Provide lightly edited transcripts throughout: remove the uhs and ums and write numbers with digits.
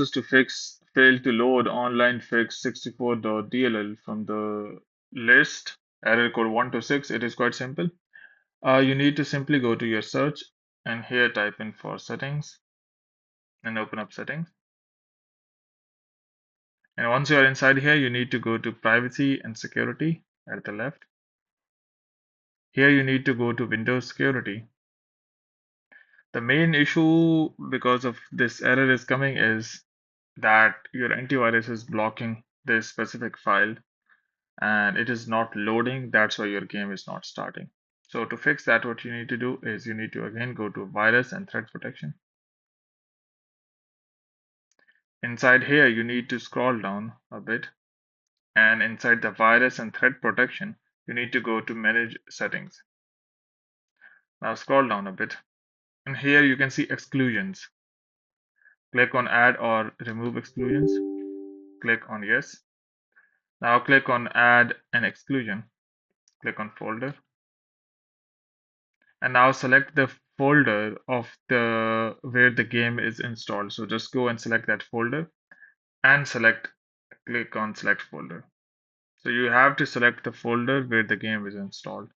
is to fix failed to load onlinefix64.dll from the list, error code 126. It is quite simple. You need to simply go to your search and here type in for settings and open up settings. And once you are inside here, you need to go to privacy and security at the left. Here you need to go to Windows security. The main issue because of this error is coming is that your antivirus is blocking this specific file and it is not loading. That's why your game is not starting. So to fix that, what you need to do is you need to again go to virus and threat protection. Inside here, you need to scroll down a bit, and inside the virus and threat protection, you need to go to manage settings. Now scroll down a bit, and here you can see exclusions. Click on add or remove exclusions. Click on yes. Now click on add an exclusion. Click on folder. And now select the folder of the where the game is installed. So just go and select that folder and click on select folder. So you have to select the folder where the game is installed.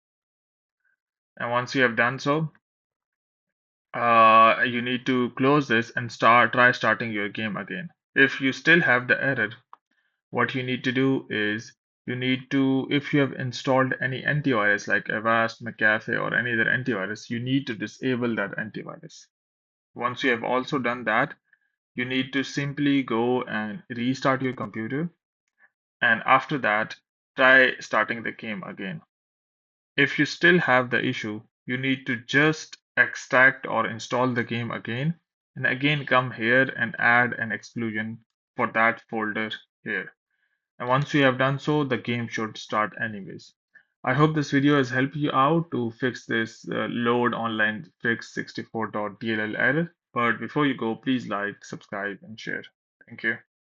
And once you have done so, you need to close this and try starting your game again. If you still have the error, what you need to do is you need to, if you have installed any antivirus like Avast, McAfee, or any other antivirus, you need to disable that antivirus. Once you have also done that, you need to simply go and restart your computer, and after that, try starting the game again. If you still have the issue, you need to just extract or install the game again, and again come here and add an exclusion for that folder here. And once you have done so, the game should start anyways. I hope this video has helped you out to fix this load online fix64.dll error. But before you go, please like, subscribe, and share. Thank you.